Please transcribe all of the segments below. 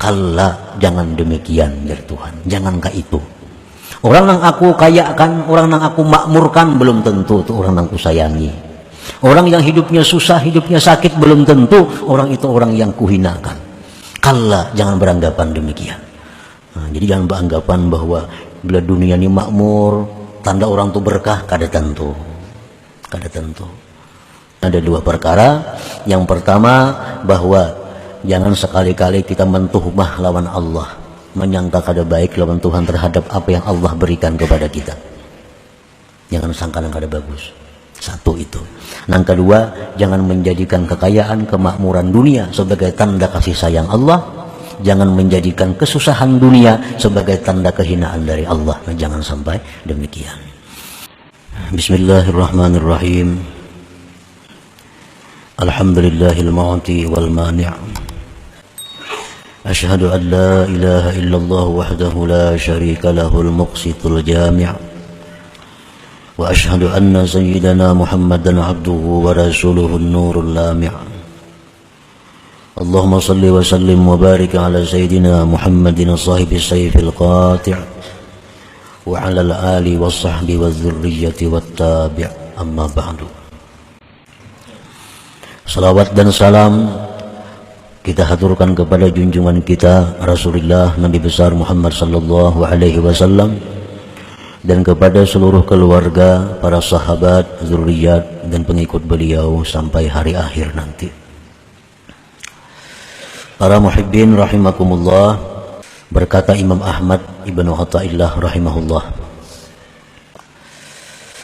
Kalla, jangan demikian dari Tuhan. Jangankah itu. Orang yang aku kayakan, orang yang aku makmurkan, belum tentu itu orang yang aku sayangi. Orang yang hidupnya susah, hidupnya sakit, belum tentu orang itu orang yang kuhinakan. Kalla, jangan beranggapan demikian. Nah, jadi jangan beranggapan bahwa bila dunia ini makmur, tanda orang itu berkah, kada tentu. Kada tentu. Ada dua perkara. Yang pertama, bahwa jangan sekali-kali kita mentuhmah lawan Allah, menyangka kada baik lawan Tuhan terhadap apa yang Allah berikan kepada kita. Jangan sangka yang kada bagus. Satu itu. Yang kedua, jangan menjadikan kekayaan, kemakmuran dunia sebagai tanda kasih sayang Allah. Jangan menjadikan kesusahan dunia sebagai tanda kehinaan dari Allah. Nah, jangan sampai demikian. Bismillahirrahmanirrahim. Alhamdulillahil mu'ti wal mani'. Asyhadu an la ilaha illallah wahdahu la syarika lahul muqsitul jami'. Wa asyhadu anna sayyidana Muhammadan abduhu wa rasuluhun nurul lami'. Allahumma salli wa sallim wa barik ala sayyidina Muhammadin sahibis sayfil qati' wa ala al-ali wa sahbi wa dzurriyyati wa tabi'. Amma ba'du. Salawat dan salam kita haturkan kepada junjungan kita Rasulullah Nabi besar Muhammad sallallahu alaihi wasallam, dan kepada seluruh keluarga, para sahabat, zuriat dan pengikut beliau sampai hari akhir nanti. Para muhibbin rahimakumullah, berkata Imam Ahmad Ibnu Athaillah rahimahullah,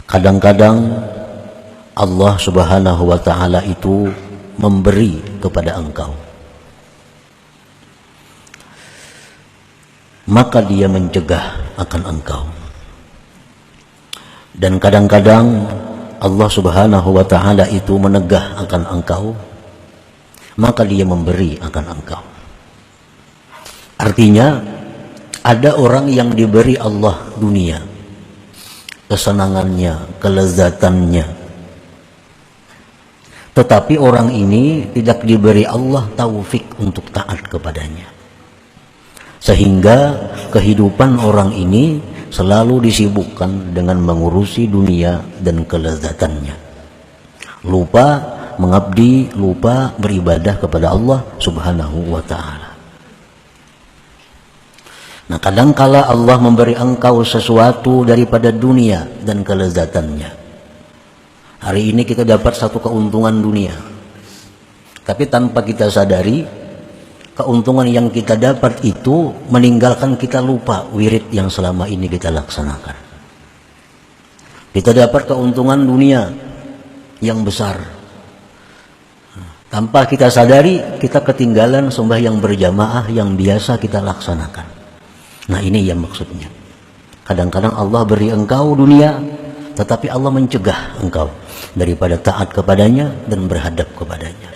kadang-kadang Allah subhanahu wa ta'ala itu memberi kepada engkau, maka dia mencegah akan engkau. Dan kadang-kadang Allah subhanahu wa ta'ala itu menegah akan engkau, maka dia memberi akan engkau. Artinya ada orang yang diberi Allah dunia, kesenangannya, kelezatannya, tetapi orang ini tidak diberi Allah taufik untuk taat kepadanya, sehingga kehidupan orang ini selalu disibukkan dengan mengurusi dunia dan kelezatannya, lupa mengabdi, lupa beribadah kepada Allah subhanahu wa ta'ala. Nah, kadangkala Allah memberi engkau sesuatu daripada dunia dan kelezatannya. Hari ini kita dapat satu keuntungan dunia, tapi tanpa kita sadari, keuntungan yang kita dapat itu meninggalkan kita lupa wirid yang selama ini kita laksanakan. Kita dapat keuntungan dunia yang besar, tanpa kita sadari kita ketinggalan sembahyang berjamaah yang biasa kita laksanakan. Nah, ini yang maksudnya. Kadang-kadang Allah beri engkau dunia, tetapi Allah mencegah engkau daripada taat kepadanya dan berhadap kepadanya.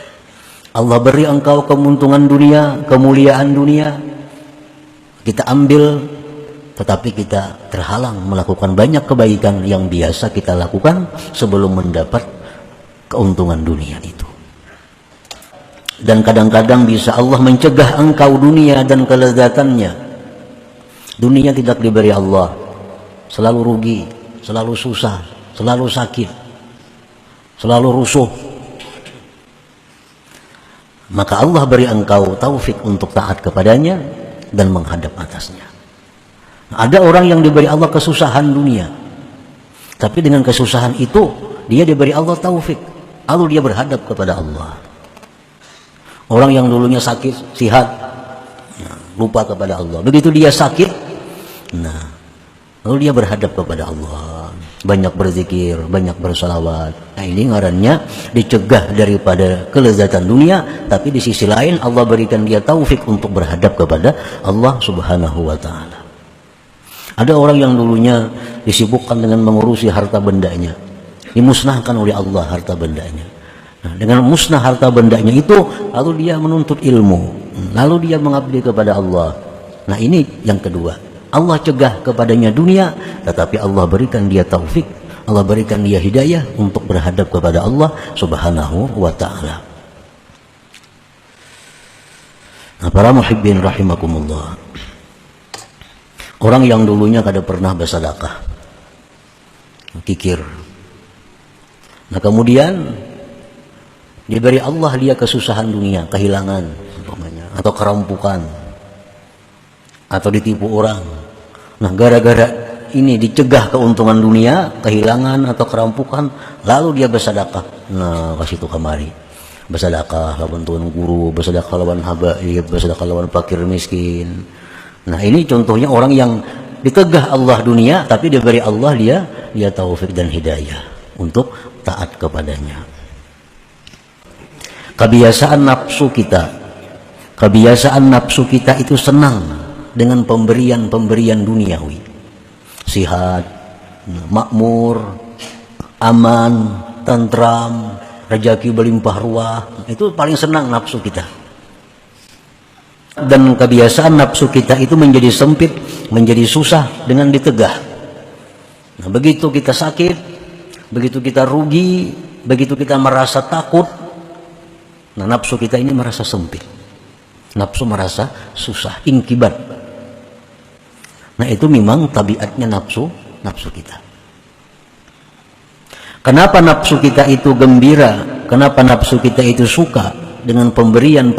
Allah beri engkau keuntungan dunia, kemuliaan dunia, kita ambil, tetapi kita terhalang melakukan banyak kebaikan yang biasa kita lakukan sebelum mendapat keuntungan dunia itu. Dan kadang-kadang bisa Allah mencegah engkau dunia dan kelezatannya. Dunia tidak diberi Allah, selalu rugi, selalu susah, selalu sakit, selalu rusuh. Maka Allah beri engkau taufik untuk taat kepadanya dan menghadap atasnya. Ada orang yang diberi Allah kesusahan dunia, tapi dengan kesusahan itu dia diberi Allah taufik, lalu dia berhadap kepada Allah. Orang yang dulunya sakit, sihat, lupa kepada Allah. Begitu dia sakit, nah, lalu dia berhadap kepada Allah, banyak berzikir, banyak bersalawat. Nah, ini ngarannya dicegah daripada kelezatan dunia, tapi di sisi lain Allah berikan dia taufik untuk berhadap kepada Allah subhanahu wa ta'ala. Ada orang yang dulunya disibukkan dengan mengurusi harta bendanya, dimusnahkan oleh Allah harta bendanya. Nah, dengan musnah harta bendanya itu, lalu dia menuntut ilmu, lalu dia mengabdi kepada Allah. Nah, ini yang kedua. Allah cegah kepadanya dunia, tetapi Allah berikan dia taufik, Allah berikan dia hidayah untuk berhadap kepada Allah subhanahu wa ta'ala. Nah, para muhibbin rahimakumullah, orang yang dulunya kada pernah bersedekah, kikir, nah kemudian diberi Allah dia kesusahan dunia, kehilangan umpamanya, atau kerampukan, atau ditipu orang. Nah, gara-gara ini dicegah keuntungan dunia, kehilangan atau kerampukan, lalu dia bersedekah. Nah, kasih itu kamari, bersedekah lawan tuan guru, bersedekah lawan habaib, bersedekah lawan fakir miskin. Nah, ini contohnya orang yang ditegah Allah dunia, tapi diberi Allah dia taufik dan hidayah untuk taat kepadanya. Kebiasaan nafsu kita itu senang dengan pemberian duniawi. Sihat, makmur, aman, tentram, rezeki berlimpah ruah, itu paling senang nafsu kita. Dan kebiasaan nafsu kita itu menjadi sempit, menjadi susah dengan ditegah. Nah, begitu kita sakit, begitu kita rugi, begitu kita merasa takut, nah nafsu kita ini merasa sempit, nafsu merasa susah, inkibat. Nah, itu memang tabiatnya nafsu kita. Kenapa nafsu kita itu gembira? Kenapa nafsu kita itu suka dengan pemberian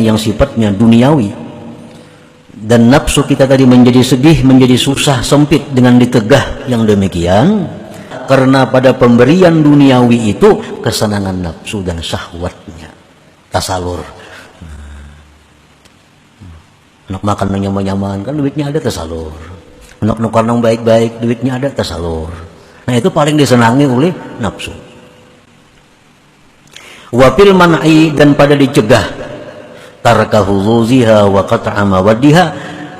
yang sifatnya duniawi? Dan nafsu kita tadi menjadi sedih, menjadi susah, sempit dengan ditegah yang demikian, karena pada pemberian duniawi itu kesenangan nafsu dan syahwatnya tasalur. Nak makan yang nyaman-nyaman, kan duitnya ada, tersalur. Nak nukar yang baik-baik, duitnya ada, tersalur. Nah, itu paling disenangi oleh nafsu. Wafil man'i, dan pada dicegah, tarkahu zuziha wa qat'a mawaddiha,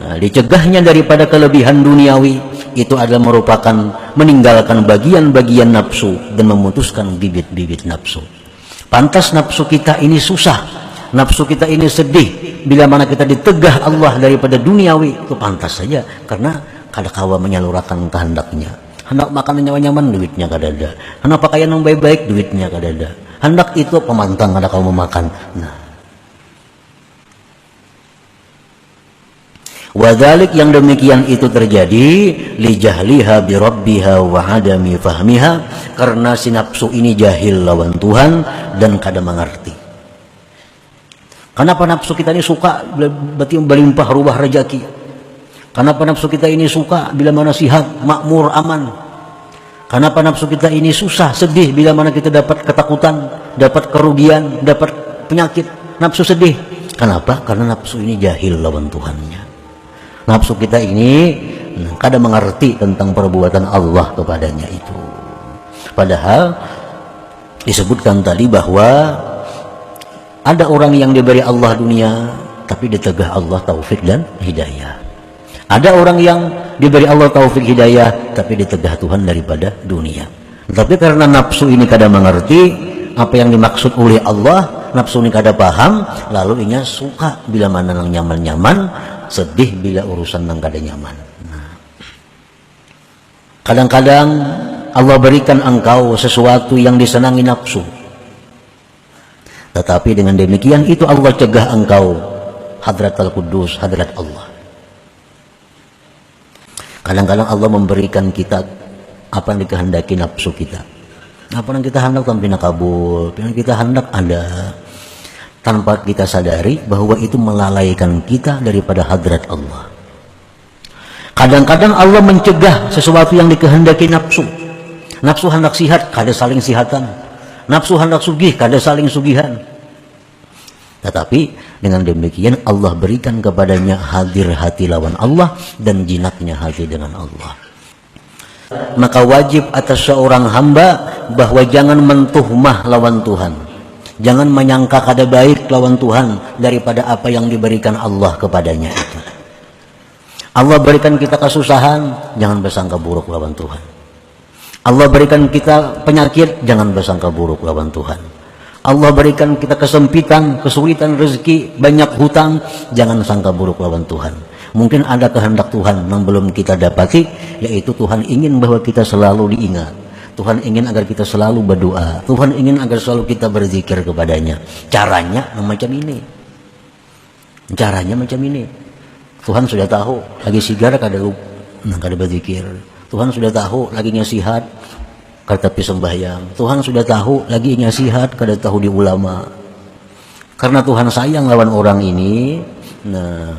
nah, dicegahnya daripada kelebihan duniawi, itu adalah merupakan meninggalkan bagian-bagian nafsu dan memutuskan bibit-bibit nafsu. Pantas nafsu kita ini susah, nafsu kita ini sedih bila mana kita ditegah Allah daripada duniawi, itu pantas saja, karena kada kawa menyalurkan kehendaknya. Hendak makan nyaman-nyaman, duitnya kada ada. Hendak pakaian yang baik-baik, duitnya kada ada. Hendak itu pemantang, kada kawa memakan. Nah, wadhalik, yang demikian itu terjadi li jahliha bi rabbiha wa adami fahmiha, karena si nafsu ini jahil lawan Tuhan dan kada mengerti. Kenapa nafsu kita ini suka berarti berlimpah ruah rezeki? Kenapa nafsu kita ini suka bila mana sihat, makmur, aman? Kenapa nafsu kita ini susah, sedih bila mana kita dapat ketakutan, dapat kerugian, dapat penyakit? Nafsu sedih. Kenapa? Karena nafsu ini jahil lawan Tuhannya. Nafsu kita ini kada mengerti tentang perbuatan Allah kepadanya itu. Padahal disebutkan tadi bahwa ada orang yang diberi Allah dunia, tapi ditegah Allah taufik dan hidayah. Ada orang yang diberi Allah taufik hidayah, tapi ditegah Tuhan daripada dunia. Tapi karena nafsu ini kada mengerti apa yang dimaksud oleh Allah, nafsu ini kada paham, lalu inya suka bila mana nang nyaman-nyaman, sedih bila urusan nang kada nyaman. Nah, kadang-kadang Allah berikan engkau sesuatu yang disenangi nafsu, tetapi dengan demikian itu Allah cegah engkau hadrat al-Qudus, hadrat Allah. Kadang-kadang Allah memberikan kita apa yang dikehendaki nafsu kita. Apa yang kita hendak tanpa nakabul, yang kita hendak ada, tanpa kita sadari bahwa itu melalaikan kita daripada hadrat Allah. Kadang-kadang Allah mencegah sesuatu yang dikehendaki nafsu. Nafsu hendak sihat, kada saling sihatan. Nafsu hendak sugih, kada saling sugihan. Tetapi dengan demikian Allah berikan kepadanya hadir hati lawan Allah dan jinaknya hati dengan Allah. Maka wajib atas seorang hamba bahwa jangan mentuhmah lawan Tuhan, jangan menyangka kada baik lawan Tuhan daripada apa yang diberikan Allah kepadanya itu. Allah berikan kita kesusahan, jangan bersangka buruk lawan Tuhan. Allah berikan kita penyakit, jangan bersangka buruk lawan Tuhan. Allah berikan kita kesempitan, kesulitan rezeki, banyak hutang, jangan sangka buruk lawan Tuhan. Mungkin ada kehendak Tuhan yang belum kita dapati, yaitu Tuhan ingin bahwa kita selalu diingat. Tuhan ingin agar kita selalu berdoa. Tuhan ingin agar selalu kita berzikir kepadanya. Caranya macam ini. Caranya macam ini. Tuhan sudah tahu lagi sigar kada berzikir. Tuhan sudah tahu lagi nyasihat kada tapi sembahyang. Tuhan sudah tahu lagi nyasihat kada tahu di ulama. Karena Tuhan sayang lawan orang ini, nah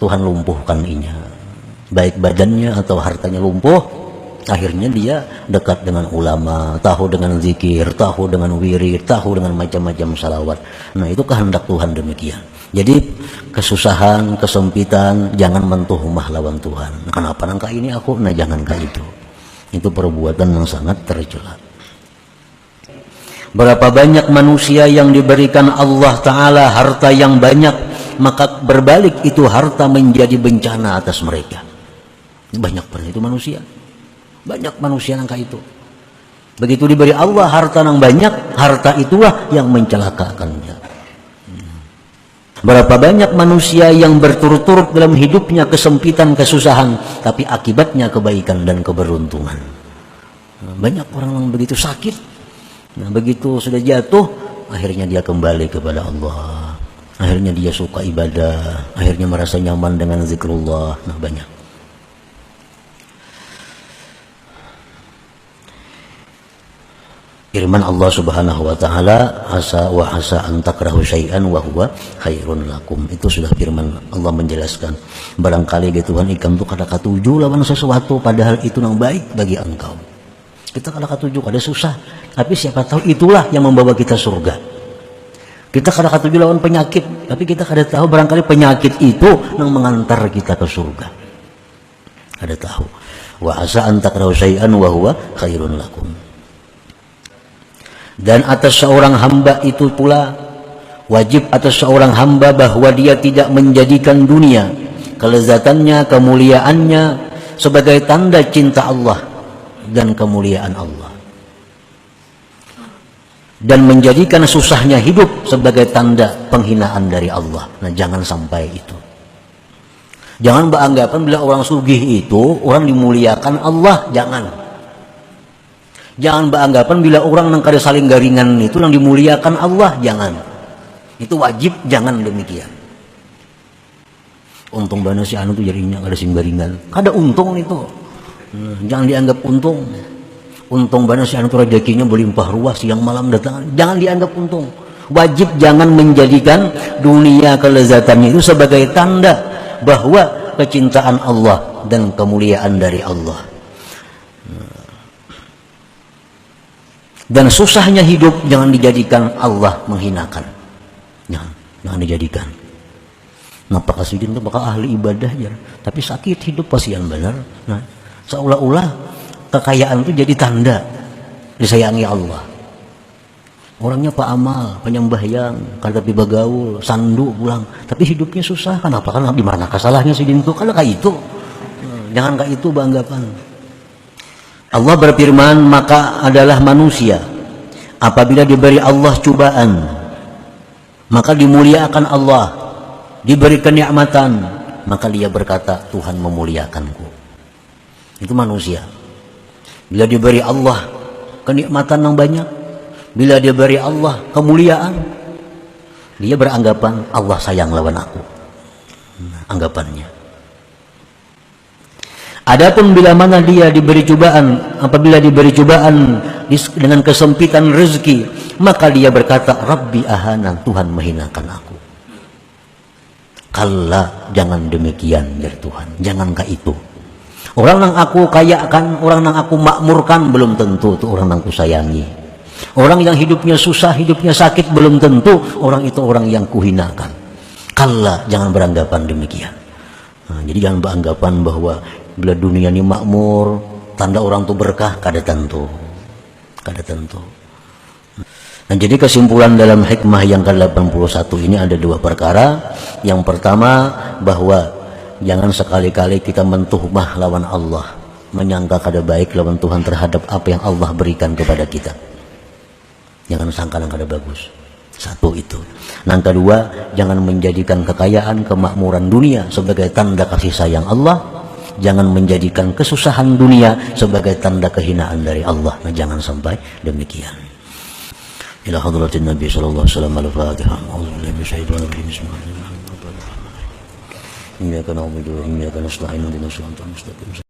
Tuhan lumpuhkan inya. Baik badannya atau hartanya lumpuh, akhirnya dia dekat dengan ulama, tahu dengan zikir, tahu dengan wirid, tahu dengan macam-macam salawat. Nah itu kehendak Tuhan demikian. Jadi kesusahan, kesempitan, jangan mentuhumah lawan Tuhan. Kenapa nangka ini aku? Nah jangan kayak itu. Itu perbuatan yang sangat tercela. Berapa banyak manusia yang diberikan Allah Ta'ala harta yang banyak, maka berbalik itu harta menjadi bencana atas mereka. Banyak pernah itu manusia. Banyak manusia nangka itu. Begitu diberi Allah harta yang banyak, harta itulah yang mencelakakannya. Berapa banyak manusia yang berturut-turut dalam hidupnya kesempitan, kesusahan, tapi akibatnya kebaikan dan keberuntungan. Banyak orang yang begitu sakit. Nah begitu sudah jatuh, akhirnya dia kembali kepada Allah. Akhirnya dia suka ibadah, akhirnya merasa nyaman dengan zikrullah. Nah banyak. Firman Allah Subhanahu wa taala, asa wa asa an takrahu syai'an wa huwa khairun lakum. Itu sudah firman Allah menjelaskan. Barangkali gitu Tuhan ikam tu kada katuju lawan sesuatu padahal itu yang baik bagi engkau. Kita kada katuju, kada susah, tapi siapa tahu itulah yang membawa kita surga. Kita kada katuju lawan penyakit, tapi kita kada tahu barangkali penyakit itu yang mengantar kita ke surga. Kada tahu. Wa asa an takrahu syai'an wa huwa khairun lakum. Dan atas seorang hamba itu pula wajib atas seorang hamba bahwa dia tidak menjadikan dunia, kelezatannya, kemuliaannya sebagai tanda cinta Allah dan kemuliaan Allah, dan menjadikan susahnya hidup sebagai tanda penghinaan dari Allah. Nah jangan sampai itu. Jangan beranggapan bila orang sugih itu orang dimuliakan Allah. Jangan beranggapan bila orang yang kada saling garingan itu yang dimuliakan Allah. Jangan. Itu wajib jangan demikian. Untung bana si anu tuh jadinya kada sing garingan. Kada untung itu. Jangan dianggap untung. Untung bana si anu tuh rezekinya berlimpah ruah siang malam datang. Jangan dianggap untung. Wajib jangan menjadikan dunia kelezatannya itu sebagai tanda bahwa kecintaan Allah dan kemuliaan dari Allah. Dan susahnya hidup jangan dijadikan Allah menghinakan. Jangan dijadikan. Nah Pak Kasudin itu bakal ahli ibadah ya, tapi sakit hidup pasian benar. Nah seolah-olah kekayaan itu jadi tanda disayangi Allah. Orangnya Pak Amal, penyembahyang, kalau tapi bagaul, sandu pulang, tapi hidupnya susah. Kenapa? Karena di mana kesalahnya si Dinko? Kalau kayak itu, jangan kayak itu beranggapan. Allah berfirman, maka adalah manusia apabila diberi Allah cobaan, maka dimuliakan Allah, diberi kenikmatan, maka dia berkata, Tuhan memuliakanku. Itu manusia. Bila diberi Allah kenikmatan yang banyak, bila diberi Allah kemuliaan, dia beranggapan Allah sayang lawan aku. Anggapannya. Adapun bila mana dia diberi cobaan, apabila diberi cobaan dengan kesempitan rezeki, maka dia berkata, Rabbi ahana, Tuhan menghinakan aku. Kalla, jangan demikian dari Tuhan, jangankah itu. Orang yang aku kayakan, orang yang aku makmurkan, belum tentu itu orang yang aku sayangi. Orang yang hidupnya susah, hidupnya sakit, belum tentu orang itu orang yang kuhinakan. Kalla, jangan beranggapan demikian. Nah, jadi jangan beranggapan bahwa bila dunia ini makmur, tanda orang itu berkah, kada tentu. Nah, jadi kesimpulan dalam hikmah yang ke-81 ini ada dua perkara. Yang pertama, bahwa jangan sekali-kali kita mentuhmah lawan Allah, menyangka kada baik lawan Tuhan terhadap apa yang Allah berikan kepada kita. Jangan sangka yang kada bagus. Satu itu. Yang kedua, jangan menjadikan kekayaan, kemakmuran dunia sebagai tanda kasih sayang Allah. Jangan menjadikan kesusahan dunia sebagai tanda kehinaan dari Allah. Nah, jangan sampai demikian. Ila hadratin Nabi sallallahu alaihi wasallam al-Fatihah. A'udzubillahi minasyaitonir rajim. Bismillahirrahmanirrahim. Iyyaka na'budu wa iyyaka nasta'in ihdinas siratal mustaqim.